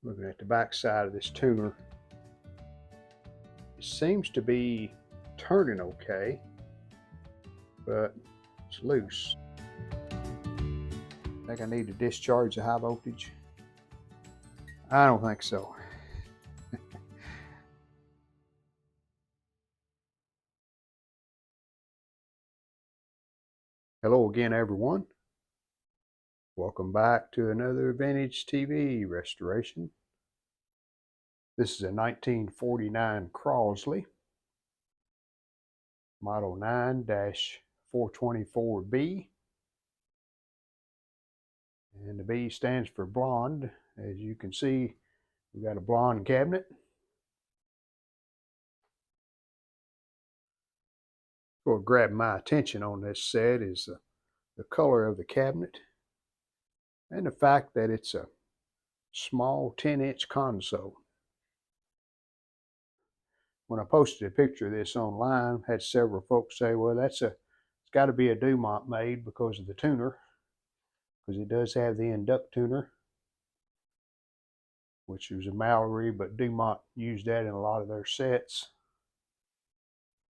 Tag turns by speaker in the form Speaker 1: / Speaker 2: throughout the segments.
Speaker 1: Looking at the back side of this tuner, it seems to be turning okay, but it's loose. I think I need to discharge the high voltage. I don't think so. Hello again, everyone. Welcome back to another vintage TV restoration. This is a 1949 Crosley, model 9-424B. And the B stands for blonde. As you can see, we've got a blonde cabinet. What grabbed my attention on this set is the color of the cabinet and the fact that it's a small 10-inch console. When I posted a picture of this online, I had several folks say, well, it's got to be a Dumont made because of the tuner, because it does have the induct tuner, which was a Mallory, but Dumont used that in a lot of their sets.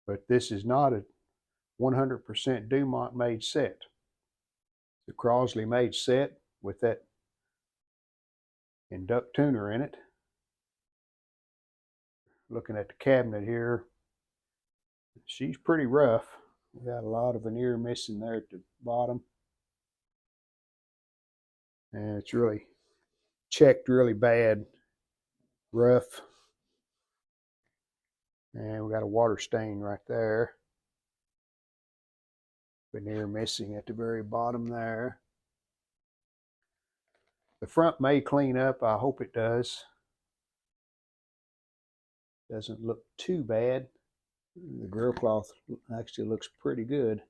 Speaker 1: But this is not a 100% Dumont made set. The Crosley made set with that induct tuner in it. Looking at the cabinet here, she's pretty rough. We got a lot of veneer missing there at the bottom, and it's really checked really bad, rough, and we got a water stain right there. Veneer missing at the very bottom there. The front may clean up. I hope it does. Doesn't look too bad. The grill cloth actually looks pretty good.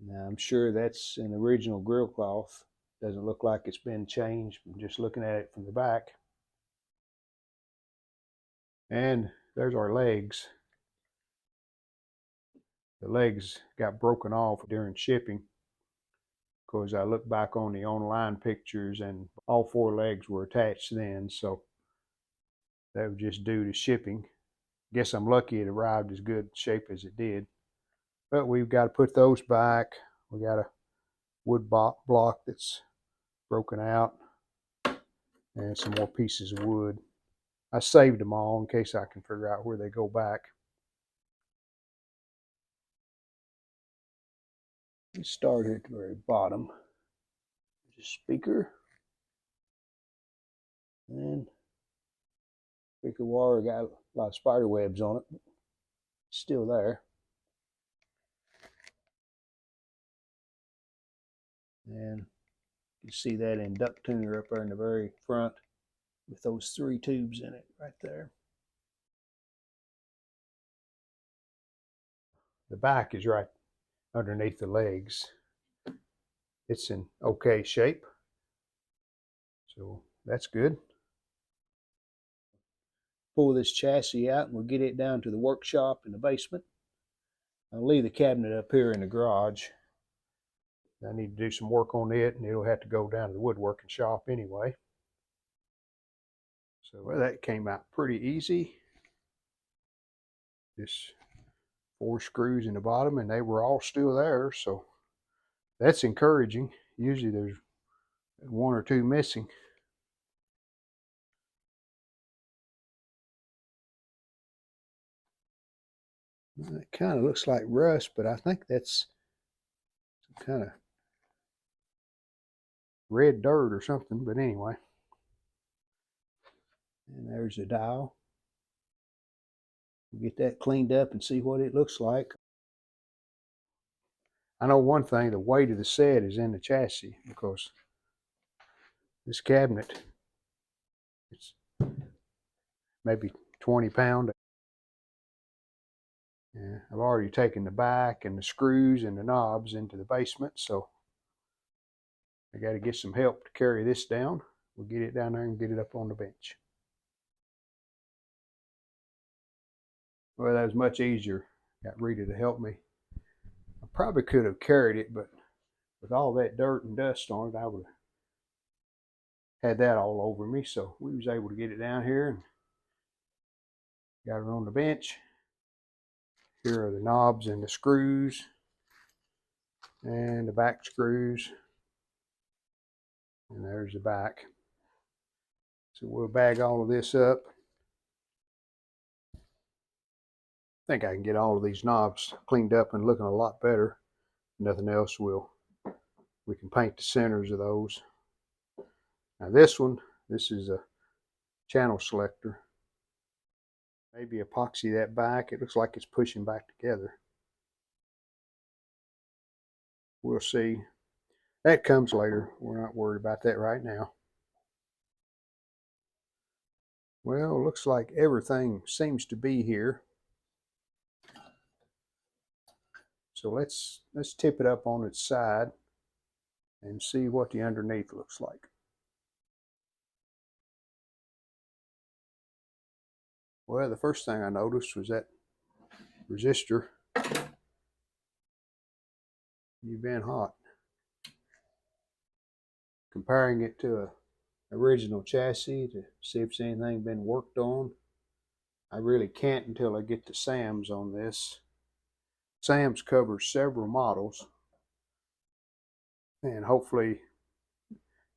Speaker 1: Now I'm sure that's an original grill cloth. Doesn't look like it's been changed from just looking at it from the back. And there's our legs. The legs got broken off during shipping, because I looked back on the online pictures and all 4 legs were attached then, so that was just due to shipping. Guess I'm lucky it arrived as good shape as it did. But we've got to put those back. We got a wood block that's broken out and some more pieces of wood. I saved them all in case I can figure out where they go back. Let's start here at the very bottom. There's a speaker. And speaker wire got a lot of spider webs on it, but it's still there. And you see that induct tuner up there in the very front with those 3 tubes in it right there. The back is right underneath the legs. It's in okay shape, so that's good. Pull this chassis out and we'll get it down to the workshop in the basement. I'll leave the cabinet up here in the garage. I need to do some work on it, and it'll have to go down to the woodworking shop anyway. So well, that came out pretty easy. Just 4 screws in the bottom, and they were all still there, so that's encouraging. Usually there's 1 or 2 missing. It kind of looks like rust, but I think that's some kind of red dirt or something, but anyway. And there's the dial. We'll get that cleaned up and see what it looks like. I know one thing, the weight of the set is in the chassis, because this cabinet, it's maybe 20 pounds. Yeah, I've already taken the back and the screws and the knobs into the basement, so I got to get some help to carry this down. We'll get it down there and get it up on the bench. Well, that was much easier. Got Rita to help me. I probably could have carried it, but with all that dirt and dust on it, I would have had that all over me, so we was able to get it down here and got it on the bench. Here are the knobs and the screws and the back screws, and there's the back. So we'll bag all of this up. I think I can get all of these knobs cleaned up and looking a lot better. Nothing else we can paint the centers of those. Now this is a channel selector. Maybe epoxy that back. It looks like it's pushing back together. We'll see. That comes later. We're not worried about that right now. Well, looks like everything seems to be here. So let's tip it up on its side and see what the underneath looks like. Well, the first thing I noticed was that resistor. You've been hot. Comparing it to a original chassis to see if anything been worked on. I really can't until I get to Sam's on this. Sam's covers several models, and hopefully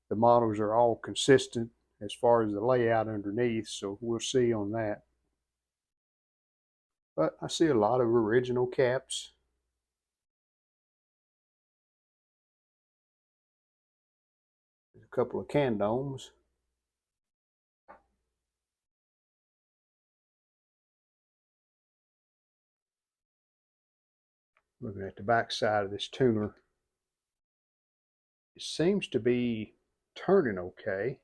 Speaker 1: the models are all consistent as far as the layout underneath, so we'll see on that. But I see a lot of original caps. There's a couple of can domes. Looking at the back side of this tuner, it seems to be turning okay,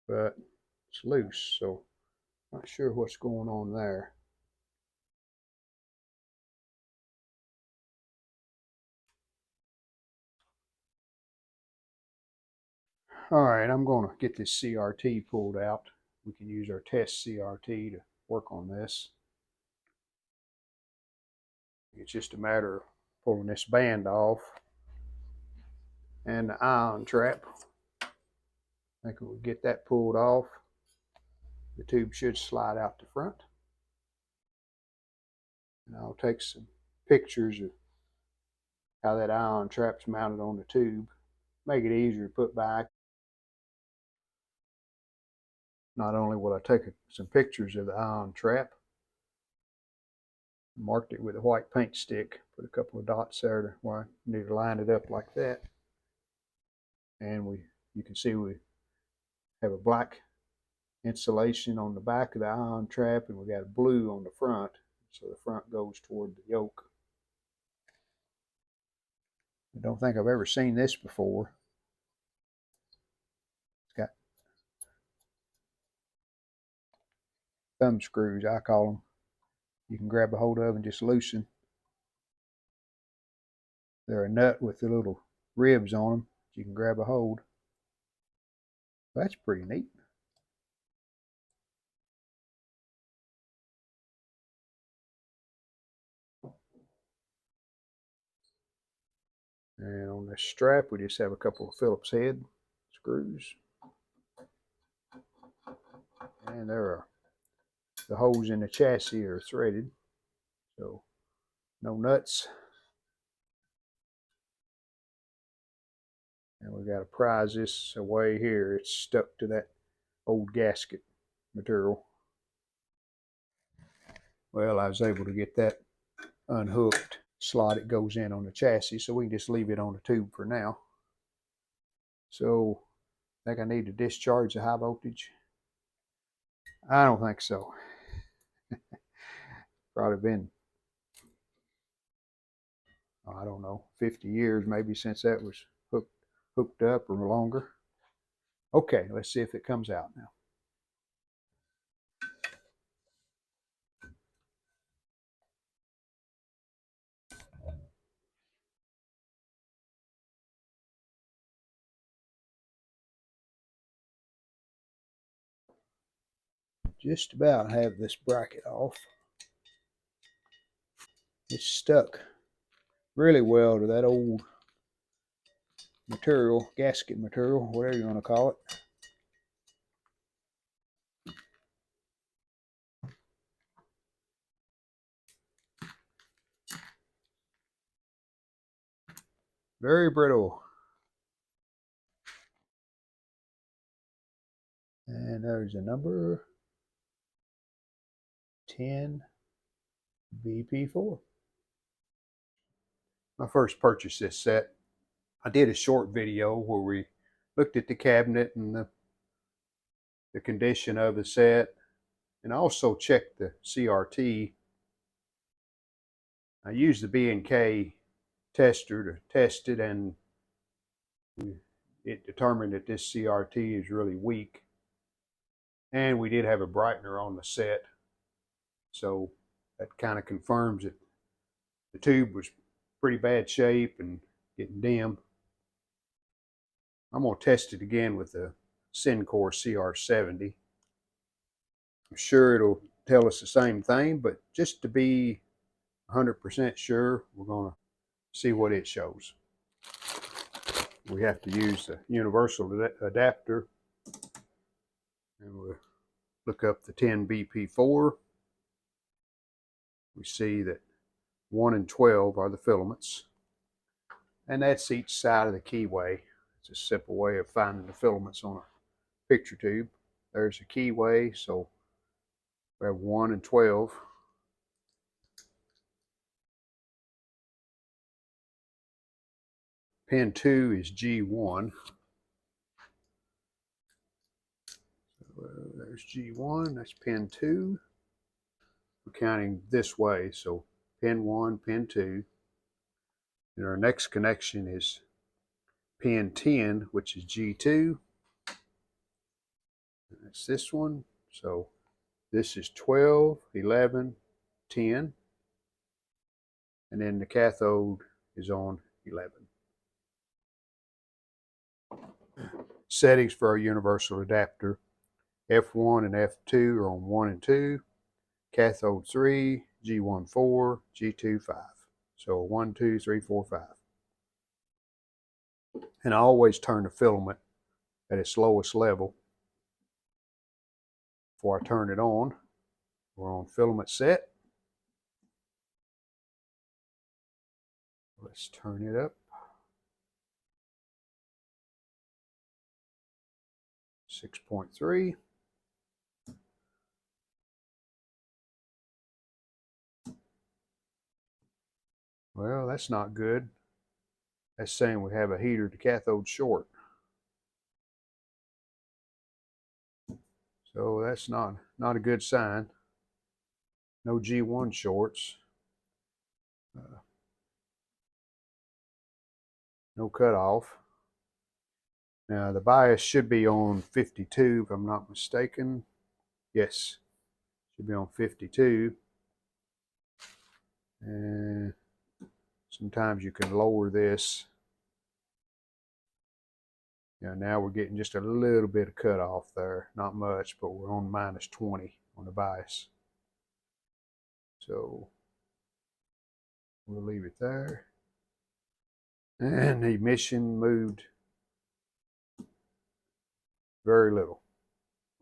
Speaker 1: but it's loose, so not sure what's going on there. All right, I'm going to get this CRT pulled out. We can use our test CRT to work on this. It's just a matter of pulling this band off and the ion trap. I think we'll get that pulled off. The tube should slide out the front. And I'll take some pictures of how that ion trap's mounted on the tube. Make it easier to put back. Not only will I take some pictures of the ion trap, marked it with a white paint stick, put a couple of dots there where I need to line it up like that. And you can see we have a black insulation on the back of the ion trap, and we got a blue on the front, so the front goes toward the yoke. I don't think I've ever seen this before. It's got thumb screws, I call them. You can grab a hold of and just loosen. They're a nut with the little ribs on them. You can grab a hold. That's pretty neat. And on this strap, we just have a couple of Phillips head screws. And there are the holes in the chassis are threaded, so no nuts. And we got to prise this away here. It's stuck to that old gasket material. Well, I was able to get that unhooked. Slot it goes in on the chassis, so we can just leave it on the tube for now. So I think I need to discharge the high voltage. I don't think so. Probably been, I don't know, 50 years maybe since that was hooked up or longer. Okay, let's see if it comes out now. Just about have this bracket off. It's stuck really well to that old material, gasket material, whatever you want to call it. Very brittle. And there's a number 10 BP4. When I first purchased this set, I did a short video where we looked at the cabinet and the condition of the set, and I also checked the CRT. I used the B&K tester to test it, and it determined that this CRT is really weak. And we did have a brightener on the set, so that kind of confirms that the tube was pretty bad shape and getting dim. I'm going to test it again with the Syncor CR70. I'm sure it'll tell us the same thing, but just to be 100% sure, we're going to see what it shows. We have to use the universal adapter, and we'll look up the 10 BP4. We see that 1 and 12 are the filaments, and that's each side of the keyway. It's a simple way of finding the filaments on a picture tube. There's the keyway, so we have 1 and 12. Pin 2 is G1. So there's G1, that's pin 2. We're counting this way, so pin 1, pin 2. And our next connection is pin 10, which is G2. That's this one. So this is 12, 11, 10. And then the cathode is on 11. Settings for our universal adapter. F1 and F2 are on 1 and 2. Cathode 3, G1 4, G2 5. So 1, 2, 3, 4, 5. And I always turn the filament at its lowest level before I turn it on. We're on filament set. Let's turn it up. 6.3. Well, that's not good. That's saying we have a heater to cathode short. So that's not a good sign. No G1 shorts. No cutoff. Now the bias should be on 52 if I'm not mistaken. Yes, should be on 52. And sometimes you can lower this. Now we're getting just a little bit of cutoff there. Not much, but we're on minus 20 on the bias. So we'll leave it there. And the emission moved very little.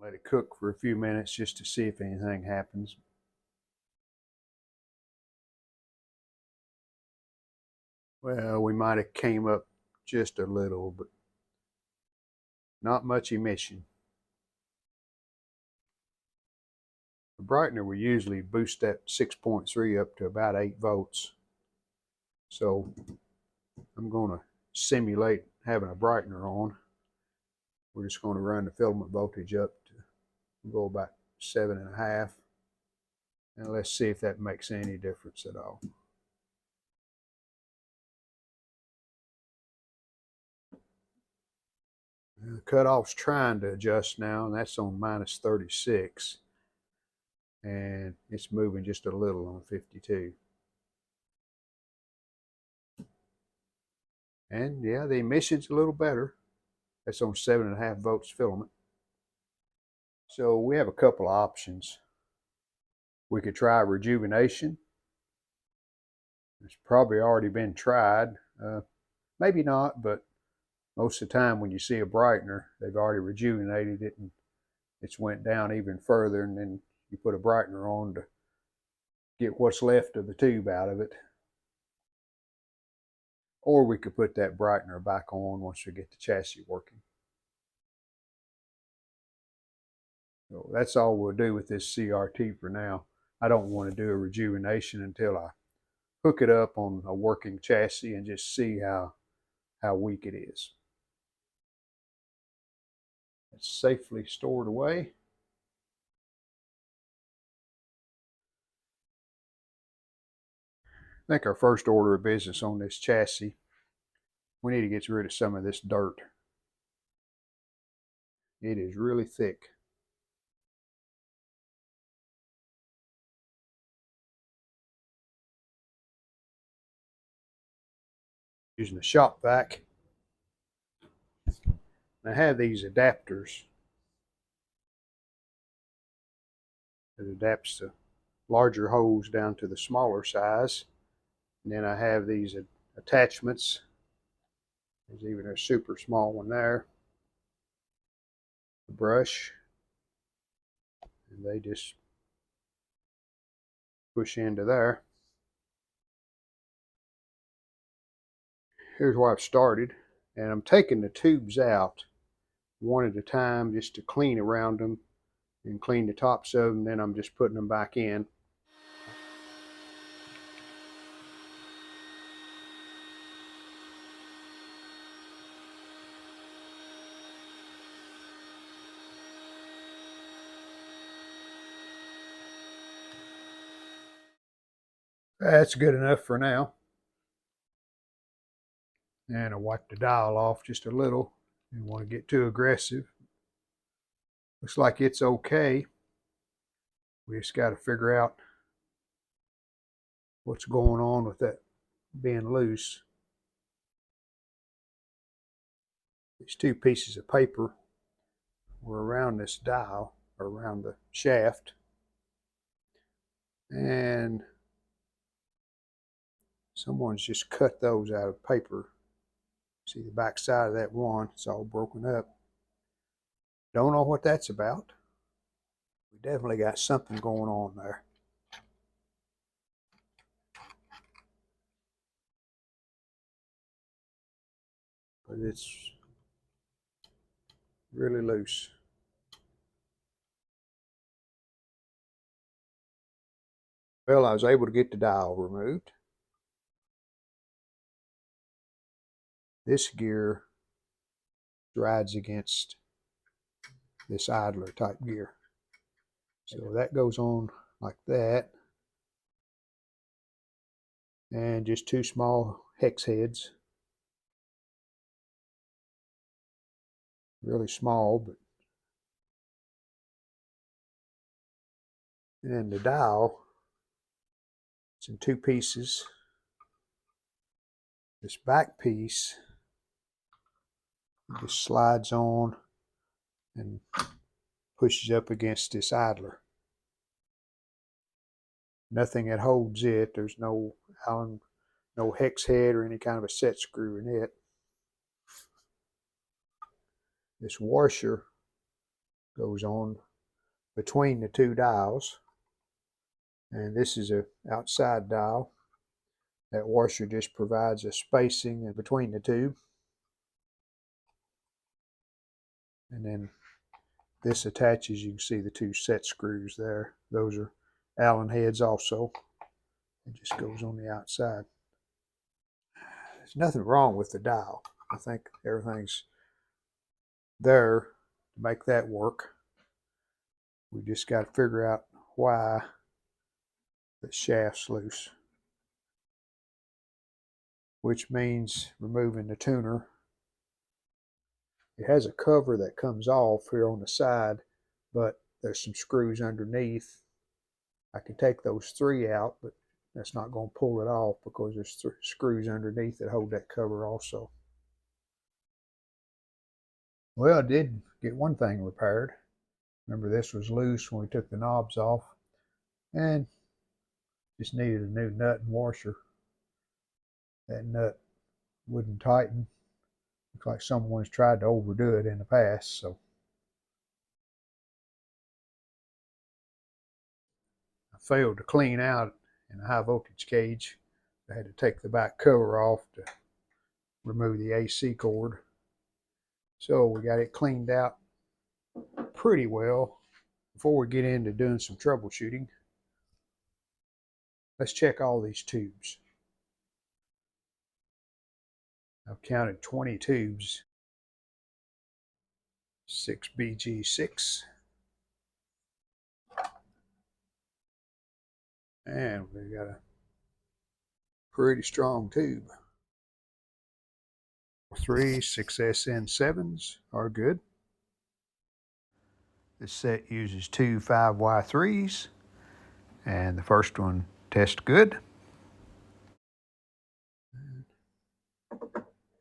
Speaker 1: Let it cook for a few minutes just to see if anything happens. Well, we might have came up just a little, but not much emission. The brightener will usually boost that 6.3 up to about 8 volts. So I'm going to simulate having a brightener on. We're just going to run the filament voltage up to go about 7.5. And let's see if that makes any difference at all. The cutoff's trying to adjust now, and that's on minus 36. And it's moving just a little on 52. And yeah, the emission's a little better. That's on 7.5 volts filament. So we have a couple of options. We could try rejuvenation. It's probably already been tried. Maybe not, but most of the time when you see a brightener, they've already rejuvenated it and it's went down even further, and then you put a brightener on to get what's left of the tube out of it. Or we could put that brightener back on once we get the chassis working. So that's all we'll do with this CRT for now. I don't want to do a rejuvenation until I hook it up on a working chassis and just see how weak it is. It's safely stored away. I think our first order of business on this chassis, we need to get rid of some of this dirt. It is really thick. Using a shop vac. I have these adapters that adapts the larger hose down to the smaller size. And then I have these attachments. There's even a super small one there. The brush. And they just push into there. Here's where I've started. And I'm taking the tubes out one at a time just to clean around them and clean the tops of them. Then I'm just putting them back in. That's good enough for now. And I wipe the dial off just a little. Don't want to get too aggressive. Looks like it's okay. We just got to figure out what's going on with that being loose. These two pieces of paper were around this dial, or around the shaft. And someone's just cut those out of paper. See the back side of that one, it's all broken up. Don't know what that's about. We definitely got something going on there. But it's really loose. Well, I was able to get the dial removed. This gear rides against this idler type gear. So that goes on like that. And just two small hex heads. Really small, but and the dial, it's in two pieces. This back piece just slides on and pushes up against this idler. Nothing that holds it. There's no hex head or any kind of a set screw in it. This washer goes on between the two dials, and this is an outside dial. That washer just provides a spacing in between the two. And then this attaches, you can see the two set screws there. Those are Allen heads also. It just goes on the outside. There's nothing wrong with the dial. I think everything's there to make that work. We just got to figure out why the shaft's loose, which means removing the tuner. It has a cover that comes off here on the side, but there's some screws underneath. I can take those three out, but that's not going to pull it off because there's screws underneath that hold that cover also. Well, I did get one thing repaired. Remember, this was loose when we took the knobs off, and just needed a new nut and washer. That nut wouldn't tighten, Looks like someone's tried to overdo it in the past, so I failed to clean out in a high voltage cage. I had to take the back cover off to remove the AC cord. So we got it cleaned out pretty well. Before we get into doing some troubleshooting, let's check all these tubes. I've counted 20 tubes. 6BG6. And we got a pretty strong tube. 3 6SN7s are good. This set uses two 5Y3s, and the first one tests good.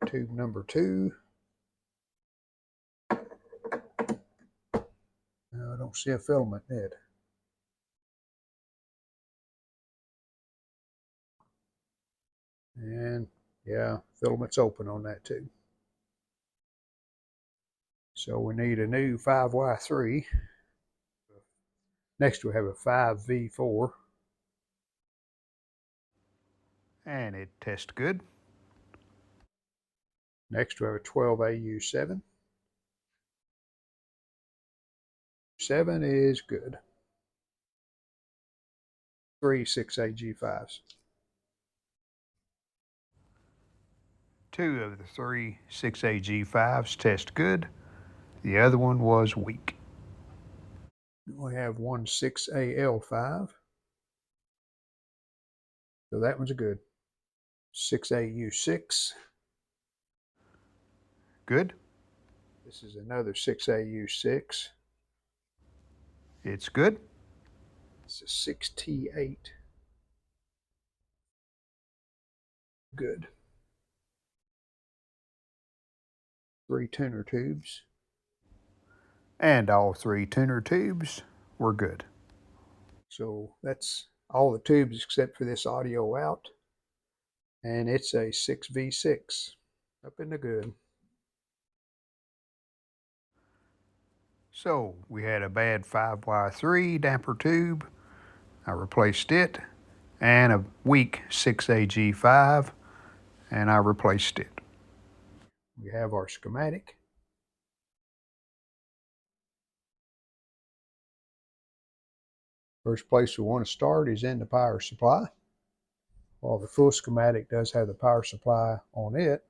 Speaker 1: Tube number 2. No, I don't see a filament in it. And yeah, filament's open on that too. So we need a new 5Y3. Next we have a 5V4. And it tests good. Next we have a 12AU7. 7 is good. 3 6AG5s. 2 of the 3 6AG5s test good. The other one was weak. We have one 6AL5. So that one's good. 6AU6. Good. This is another 6AU6. It's good. It's a 6T8. Good. 3 tuner tubes. And all 3 tuner tubes were good. So that's all the tubes except for this audio out. And it's a 6V6. Up in the good. So we had a bad 5Y3 damper tube. I replaced it. And a weak 6AG5. And I replaced it. We have our schematic. First place we want to start is in the power supply. While the full schematic does have the power supply on it,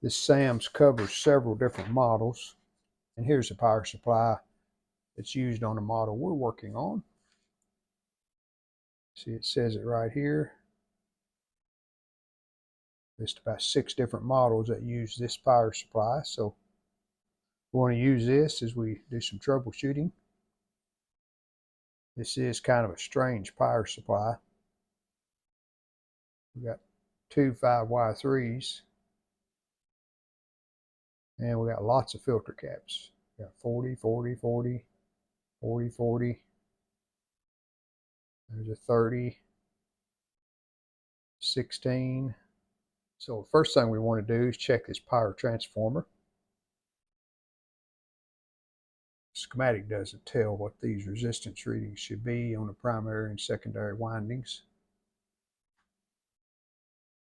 Speaker 1: this SAMS covers several different models. And here's the power supply that's used on the model we're working on. See, it says it right here. There's about 6 different models that use this power supply. So we want to use this as we do some troubleshooting. This is kind of a strange power supply. We got 2 5Y3s. And we got lots of filter caps. We got 40, 40, 40, 40, 40. There's a 30, 16. So the first thing we want to do is check this power transformer. Schematic doesn't tell what these resistance readings should be on the primary and secondary windings.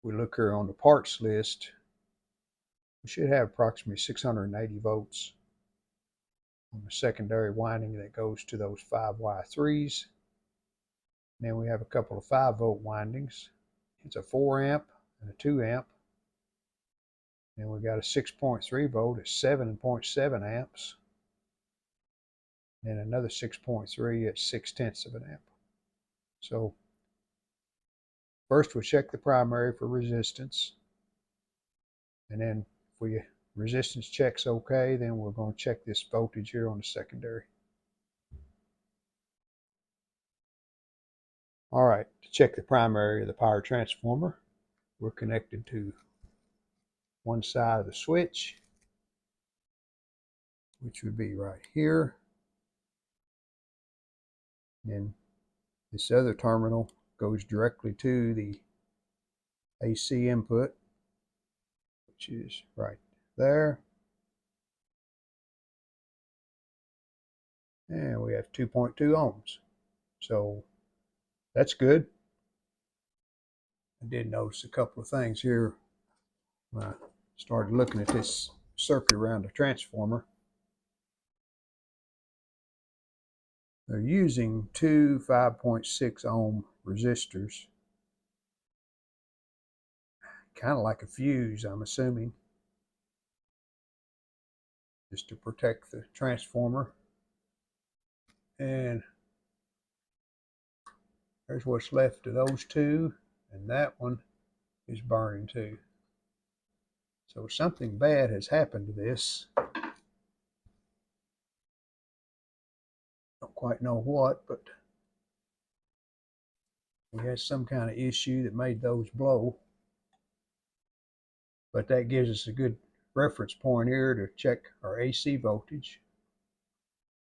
Speaker 1: We look here on the parts list. We should have approximately 680 volts on the secondary winding that goes to those 5Y3s. Then we have a couple of 5-volt windings. It's a 4 amp and a 2 amp. Then we got a 6.3 volt at 7.7 amps. And another 6.3 at 6/10 of an amp. So first we check the primary for resistance. And then if resistance checks okay, then we're going to check this voltage here on the secondary. All right, to check the primary of the power transformer, we're connected to one side of the switch, which would be right here. And this other terminal goes directly to the AC input, which is right there. And we have 2.2 ohms. So that's good. I did notice a couple of things here when I started looking at this circuit around the transformer. They're using two 5.6 ohm resistors, kind of like a fuse, I'm assuming, just to protect the transformer. And there's what's left of those two, and that one is burning too. So something bad has happened to this. Don't quite know what, but we had some kind of issue that made those blow. But that gives us a good reference point here to check our AC voltage.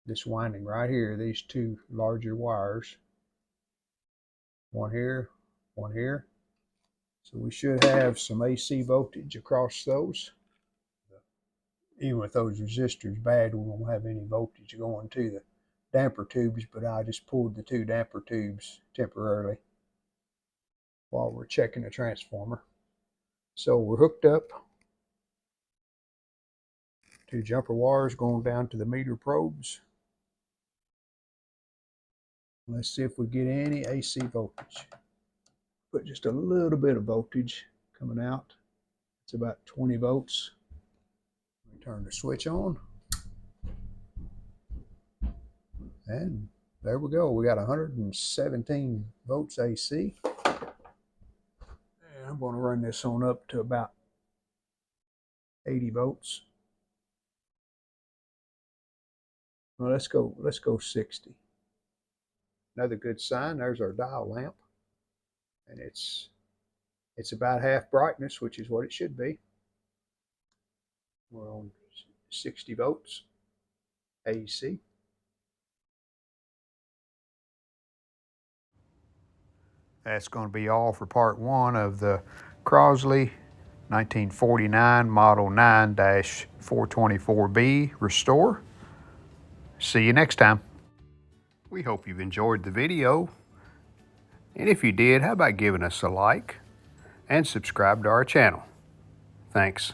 Speaker 1: This winding right here, these two larger wires. One here, one here. So we should have some AC voltage across those. Even with those resistors bad, we won't have any voltage going to the damper tubes, but I just pulled the two damper tubes temporarily while we're checking the transformer. So we're hooked up. Two jumper wires going down to the meter probes. Let's see if we get any AC voltage. Put just a little bit of voltage coming out. It's about 20 volts. Turn the switch on. And there we go. We got 117 volts AC. And I'm going to run this on up to about 80 volts. Well, let's go 60. Another good sign. There's our dial lamp. And it's about half brightness, which is what it should be. We're on 60 volts AC. That's going to be all for part one of the Crosley 1949 Model 9-424B Restore. See you next time. We hope you've enjoyed the video. And if you did, how about giving us a like and subscribe to our channel? Thanks.